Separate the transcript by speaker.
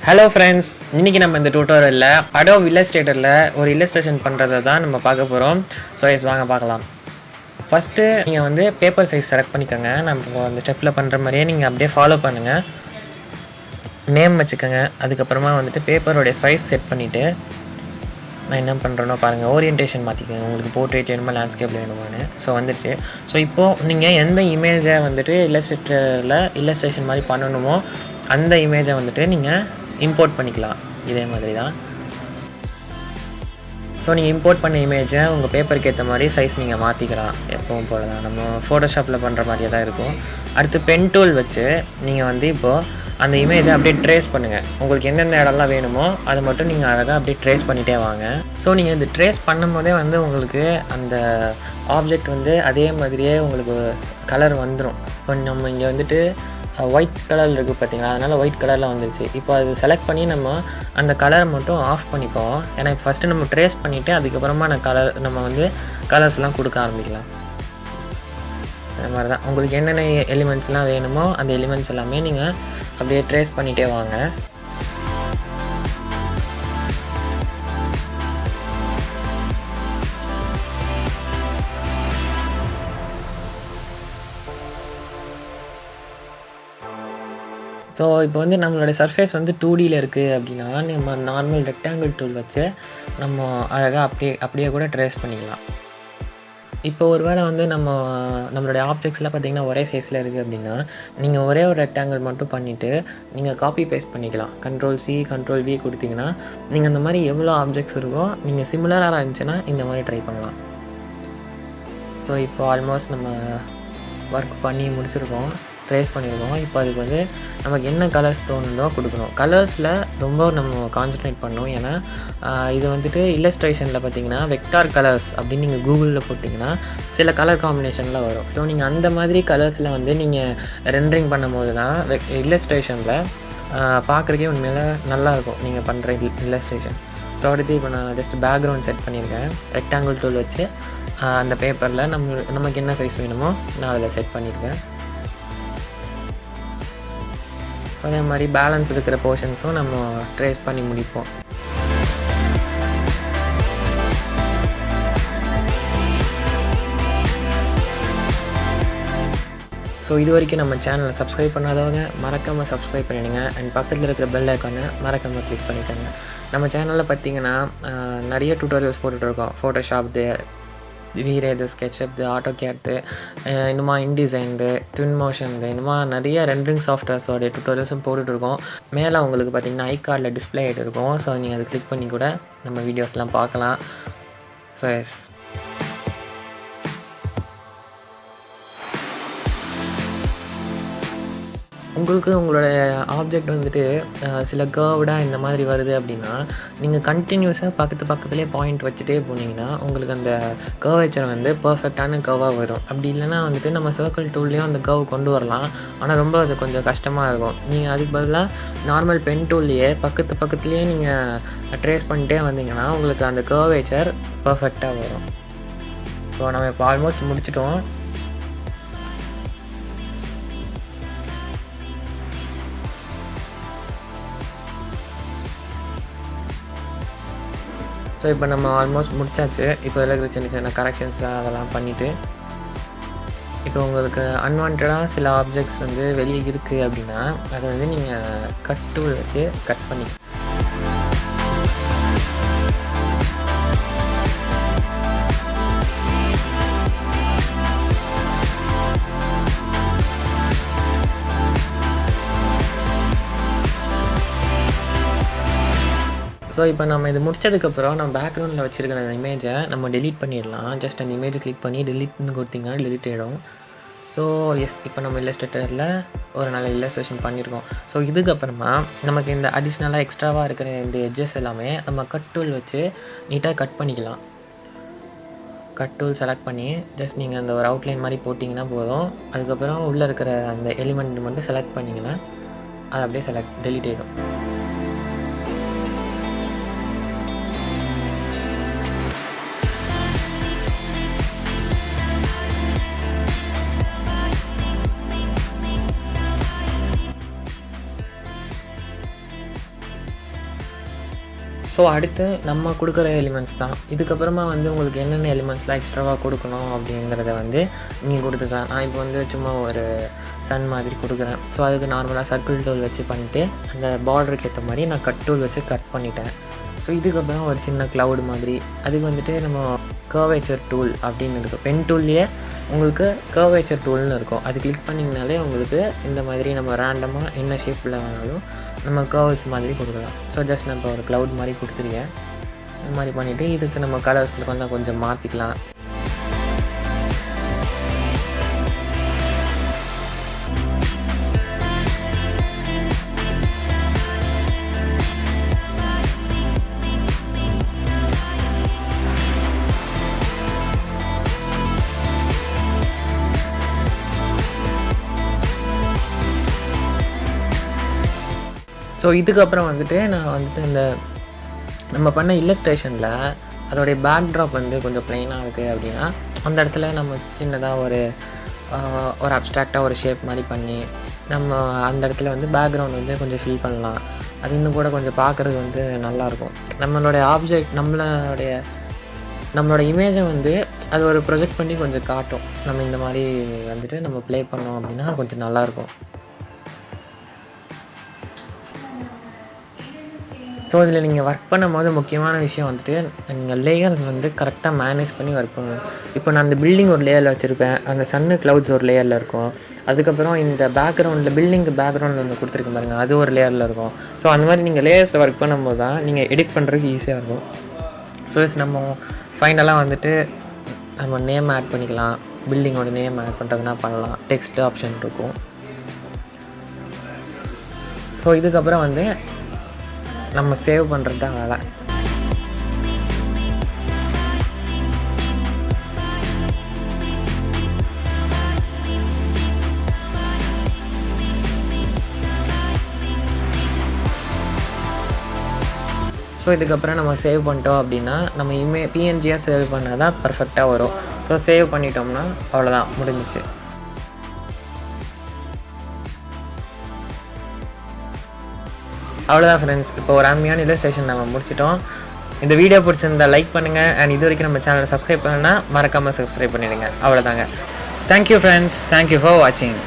Speaker 1: Hello friends, இன்னைக்கு நம்ம இந்த டியூட்டோரியல்ல adobe illustratorல ஒரு illustration பண்றத தான் நம்ம பார்க்க போறோம். சோ guys வாங்க பார்க்கலாம். ஃபர்ஸ்ட் நீங்க வந்து பேப்பர் சைஸ் செலக்ட் பண்ணிக்கங்க. நம்ம அந்த ஸ்டெப்ல பண்ற மாதிரியே நீங்க அப்படியே ஃபாலோ பண்ணுங்க. நேம் வச்சுக்கங்க. அதுக்கு அப்புறமா வந்துட்டு பேப்பரோட சைஸ் செட் பண்ணிட்டு நான் என்ன பண்றேனோ பாருங்க. ஓரியன்டேஷன் மாத்திக்கங்க. உங்களுக்கு போர்ட்ரேட் வேணுமா லேண்ட்ஸ்கேப் வேணுமான்னு. சோ வந்துருச்சு. சோ இப்போ நீங்க எந்த இமேஜை வந்துட்டு இல்லஸ்ட்ரேட்டர்ல இல்லஸ்ட்ரேஷன் மாதிரி பண்ணணுமோ அந்த இமேஜை வந்துட்டு நீங்க இம்போர்ட் பண்ணிக்கலாம். இதே மாதிரி தான். ஸோ நீங்கள் இம்போர்ட் பண்ண இமேஜை உங்கள் பேப்பருக்கு ஏற்ற மாதிரி சைஸ் நீங்கள் மாற்றிக்கலாம். எப்பவும் போல தான் நம்ம ஃபோட்டோஷாப்பில் பண்ணுற மாதிரியே தான் இருக்கும். அடுத்து பென் டூல் வச்சு நீங்கள் வந்து இப்போது அந்த இமேஜை அப்படியே ட்ரேஸ் பண்ணுங்கள். உங்களுக்கு எந்தெந்த இடம்லாம் வேணுமோ அதை மட்டும் நீங்கள் அழகாக அப்படியே ட்ரேஸ் பண்ணிகிட்டே வாங்க. ஸோ நீங்கள் இது ட்ரேஸ் பண்ணும் போதே வந்து உங்களுக்கு அந்த ஆப்ஜெக்ட் வந்து அதே மாதிரியே உங்களுக்கு கலர் வந்துடும். இப்போ நம்ம இங்கே வந்துட்டு ஒயிட் கலரில் இருக்குது பார்த்தீங்களா, அதனால் ஒயிட் கலரில் வந்துருச்சு. இப்போ அது செலக்ட் பண்ணி நம்ம அந்த கலரை மட்டும் ஆஃப் பண்ணிப்போம். ஏன்னா இப்போ ஃபஸ்ட்டு நம்ம ட்ரேஸ் பண்ணிவிட்டு அதுக்கப்புறமா நம்ம வந்து கலர்ஸ்லாம் கொடுக்க ஆரம்பிக்கலாம். அந்த மாதிரி தான் உங்களுக்கு என்னென்ன எலிமெண்ட்ஸ்லாம் வேணுமோ அந்த எலிமெண்ட்ஸ் எல்லாமே நீங்கள் அப்படியே ட்ரேஸ் பண்ணிகிட்டே வாங்க. ஸோ இப்போ வந்து நம்மளோட சர்ஃபேஸ் வந்து 2Dயில் இருக்குது அப்படின்னா நம்ம நார்மல் ரெக்டாங்கிள் டூல் வச்சு நம்ம அழகாக அப்படியே கூட ட்ரேஸ் பண்ணிக்கலாம். இப்போ ஒரு வேளை வந்து நம்மளுடைய ஆப்ஜெக்ட்ஸ்லாம் பார்த்திங்கன்னா ஒரே சைஸில் இருக்குது அப்படின்னா நீங்கள் ஒரே ஒரு ரெக்டாங்கிள் மட்டும் பண்ணிவிட்டு நீங்கள் காப்பி பேஸ்ட் பண்ணிக்கலாம். Ctrl+C Ctrl+V கொடுத்தீங்கன்னா நீங்கள் அந்த மாதிரி எவ்வளோ ஆப்ஜெக்ட்ஸ் இருக்கோ நீங்கள் சிமிலராக இருந்துச்சுன்னா இந்த மாதிரி ட்ரை பண்ணலாம். ஸோ இப்போ ஆல்மோஸ்ட் நம்ம ஒர்க் பண்ணி முடிச்சிருக்கோம், ட்ரேஸ் பண்ணியிருக்கோம். இப்போ அதுக்கு வந்து நமக்கு என்ன கலர்ஸ் தோணுதோ கொடுக்கணும். கலர்ஸில் ரொம்ப நம்ம கான்சன்ட்ரேட் பண்ணணும். ஏன்னா இது வந்துட்டு இல்லஸ்ட்ரேஷனில் பார்த்தீங்கன்னா வெக்டார் கலர்ஸ் அப்படின்னு நீங்கள் கூகுளில் போட்டிங்கன்னா சில கலர் காம்பினேஷனில் வரும். ஸோ நீங்கள் அந்த மாதிரி கலர்ஸில் வந்து நீங்கள் ரெண்டரிங் பண்ணும்போது தான் இல்லஸ்ட்ரேஷனில் பார்க்குறக்கே உண்மையில நல்லாயிருக்கும் நீங்கள் பண்ணுற இல்லஸ்ட்ரேஷன். ஸோ அடுத்து இப்போ நான் ஜஸ்ட் பேக்ரவுண்ட் செட் பண்ணியிருக்கேன். ரெக்டாங்கிள் டூல் வச்சு அந்த பேப்பரில் நமக்கு என்ன சைஸ் வேணுமோ நான் அதில் செட் பண்ணியிருக்கேன். அதே மாதிரி பேலன்ஸ் இருக்கிற போர்ஷன்ஸும் நம்ம ட்ரேஸ் பண்ணி முடிப்போம். ஸோ இது வரைக்கும் நம்ம சேனலை சப்ஸ்கிரைப் பண்ணாதவங்க மறக்காமல் சப்ஸ்கிரைப் பண்ணிடுங்க. அண்ட் பக்கத்தில் இருக்கிற பெல் ஐக்கானை மறக்காமல் கிளிக் பண்ணிக்கோங்க. நம்ம சேனலில் பார்த்திங்கன்னா நிறைய டியூட்டோரியல்ஸ் போட்டுட்ருக்கோம். ஃபோட்டோஷாப்து, வீரேது, ஸ்கெட்சப், ஆட்டோகேட், இன்னுமா இன்டிசைன்து, ட்வின்மோஷன்து, இன்னுமா நிறைய ரெண்டரிங் சாஃப்ட்வேர்ஸோடைய டியூட்டோரியல்ஸும் போட்டுட்ருக்கோம். மேலே உங்களுக்கு பார்த்திங்கன்னா ஐகார்டில் டிஸ்பிளே ஆகிட்டு இருக்கும். ஸோ நீங்கள் அதை கிளிக் பண்ணி கூட நம்ம வீடியோஸ்லாம் பார்க்கலாம். ஸோ எஸ், உங்களுக்கு உங்களோட ஆப்ஜெக்ட் வந்துட்டு சில கர்வ்டாக இந்த மாதிரி வருது அப்படின்னா நீங்கள் கண்டினியூஸாக பக்கத்துலேயே பாயிண்ட் வச்சுட்டே போனீங்கன்னா உங்களுக்கு அந்த கர்வேச்சர் வந்து பர்ஃபெக்டான கர்வாக வரும். அப்படி இல்லைனா வந்துட்டு நம்ம சர்க்கிள் டூல்லையும் அந்த கர்வ் கொண்டு வரலாம். ஆனால் ரொம்ப அது கொஞ்சம் கஷ்டமாக இருக்கும். நீங்கள் அதுக்கு பதிலாக நார்மல் பென் டூல்லையே பக்கத்துலேயே நீங்கள் ட்ரேஸ் பண்ணிட்டே வந்தீங்கன்னா உங்களுக்கு அந்த கர்வேச்சர் பர்ஃபெக்டாக வரும். ஸோ நம்ம இப்போ ஆல்மோஸ்ட் முடிச்சிட்டோம். ஸோ இப்போ நம்ம ஆல்மோஸ்ட் முடிச்சாச்சு. இப்போ இருக்கிற சின்ன சின்ன கரெக்ஷன்ஸ்லாம் அதெல்லாம் பண்ணிவிட்டு இப்போ உங்களுக்கு அன்வான்டாக சில ஆப்ஜெக்ட்ஸ் வந்து வெளியே இருக்குது அப்படின்னா அதை வந்து நீங்கள் கட் டூல் வச்சு கட் பண்ணிக்கலாம். ஸோ இப்போ நம்ம இது முடிச்சதுக்கப்புறம் நம்ம பேக்ரவுண்டில் வச்சுருக்கிற அந்த இமேஜை நம்ம டெலீட் பண்ணிடலாம். ஜஸ்ட் அந்த இமேஜை கிளிக் பண்ணி டெலீட்னு கொடுத்திங்கன்னா டெலீட் ஆகிடும். ஸோ எஸ், இப்போ நம்ம இல்லஸ்ட்ரேட்டரில் ஒரு நல்ல இல்லஸ்ட்ரேஷன் பண்ணியிருக்கோம். ஸோ இதுக்கப்புறமா நமக்கு இந்த அடிஷ்னலாக எக்ஸ்ட்ராவாக இருக்கிற இந்த எட்ஜஸ் எல்லாமே நம்ம கட் டூல் வச்சு நீட்டாக கட் பண்ணிக்கலாம். கட் டூல் செலக்ட் பண்ணி ஜஸ்ட் நீங்கள் அந்த ஒரு அவுட்லைன் மாதிரி போட்டிங்கன்னா போதும். அதுக்கப்புறம் உள்ளே இருக்கிற அந்த எலிமெண்ட் மட்டும் செலக்ட் பண்ணிங்கன்னா அது அப்படியே டெலீட் ஆகிடும். ஸோ அடுத்து நம்ம கொடுக்குற எலிமெண்ட்ஸ் தான். இதுக்கப்புறமா வந்து உங்களுக்கு என்னென்ன எலிமெண்ட்ஸ்லாம் எக்ஸ்ட்ராவாக கொடுக்கணும் அப்படிங்கிறத வந்து நீங்கள் கொடுத்துக்கலாம். நான் இப்போ வந்து சும்மா ஒரு சன் மாதிரி கொடுக்குறேன். ஸோ அதுக்கு நார்மலாக சர்க்கிள் டூல் வச்சு பண்ணிட்டு அந்த பார்டருக்கு ஏற்ற மாதிரி நான் கட் டூல் வச்சு கட் பண்ணிட்டேன். ஸோ இதுக்கப்புறம் ஒரு சின்ன க்ளவுடு மாதிரி அதுக்கு வந்துட்டு நம்ம கர்வேச்சர் டூல் அப்படின்னு இருக்கும். பென் டூல்லையே உங்களுக்கு கர்வேச்சர் டூல்னு இருக்கும். அது கிளிக் பண்ணிங்கனாலே உங்களுக்கு இந்த மாதிரி நம்ம ரேண்டமாக என்ன ஷேப்பில் வேணாலும் நம்ம கர்வ்ஸ் மாதிரி கொடுக்கலாம். ஸோ ஜஸ்ட் நம்ம ஒரு க்ளவுட் மாதிரி கொடுத்துருக்கேன். இந்த மாதிரி பண்ணிவிட்டு இதுக்கு நம்ம கலர்ஸில் கொஞ்சம் மாற்றிக்கலாம். ஸோ இதுக்கப்புறம் வந்துட்டு நான் வந்துட்டு இந்த நம்ம பண்ண இல்லஸ்ட்ரேஷனில் அதோடைய பேக்ட்ராப் வந்து கொஞ்சம் ப்ளைனாக இருக்குது அப்படின்னா அந்த இடத்துல நம்ம சின்னதாக ஒரு அப்ஸ்ட்ராக்டாக ஒரு ஷேப் மாதிரி பண்ணி நம்ம அந்த இடத்துல வந்து பேக்ரவுண்ட் வந்து கொஞ்சம் ஃபில் பண்ணலாம். அது இன்னும் கூட கொஞ்சம் பார்க்குறது வந்து நல்லாயிருக்கும். நம்மளுடைய ஆப்ஜெக்ட் நம்மளோட இமேஜை வந்து அது ஒரு ப்ரொஜெக்ட் பண்ணி கொஞ்சம் காட்டும். நம்ம இந்த மாதிரி வந்துட்டு நம்ம ப்ளே பண்ணோம் அப்படின்னா கொஞ்சம் நல்லாயிருக்கும். ஸோ இதில் நீங்கள் ஒர்க் பண்ணும்போது முக்கியமான விஷயம் வந்துட்டு நீங்கள் லேயர்ஸ் வந்து கரெக்டாக மேனேஜ் பண்ணி ஒர்க் பண்ணணும். இப்போ நான் அந்த பில்டிங் ஒரு லேயரில் வச்சுருப்பேன், அந்த சன்னு க்ளவுட்ஸ் ஒரு லேயரில் இருக்கும். அதுக்கப்புறம் இந்த பேக்ரவுண்டில் பில்டிங்கு பேக்ரவுண்டில் ஒன்று கொடுத்துருக்க பாருங்கள், அது ஒரு லேயரில் இருக்கும். ஸோ அந்த மாதிரி நீங்கள் லேயர்ஸில் ஒர்க் பண்ணும்போது தான் நீங்கள் எடிட் பண்ணுறதுக்கு ஈஸியாக இருக்கும். ஸோ நம்ம ஃபைனலாக வந்துட்டு நம்ம நேம் ஆட் பண்ணிக்கலாம். பில்டிங்கோட நேம் ஆட் பண்ணுறதுனா பண்ணலாம். டெக்ஸ்ட் ஆப்ஷன் இருக்கும். ஸோ இதுக்கப்புறம் வந்து நம்ம சேவ் பண்ணுறது தான் வேலை. ஸோ இதுக்கப்புறம் நம்ம சேவ் பண்ணிட்டோம் அப்படின்னா நம்ம பிஎன்ஜியாக சேவ் பண்ணால் தான் பர்ஃபெக்டாக வரும். ஸோ சேவ் பண்ணிட்டோம்னா அவ்வளோதான், முடிஞ்சிச்சு. அவ்வளோதான் ஃப்ரெண்ட்ஸ், இப்போ ஒரு அருமையான இல்லஸ்ட்ரேஷன் நம்ம முடிச்சிட்டோம். இந்த வீடியோ பிடிச்சிருந்தா லைக் பண்ணுங்கள். அண்ட் இது வரைக்கும் நம்ம சேனலை சப்ஸ்கிரைப் பண்ணணும்னா மறக்காமல் சப்ஸ்கிரைப் பண்ணிடுங்க. அவ்வளோதாங்க. தேங்க்யூ ஃப்ரெண்ட்ஸ், தேங்க்யூ ஃபார் வாட்சிங்.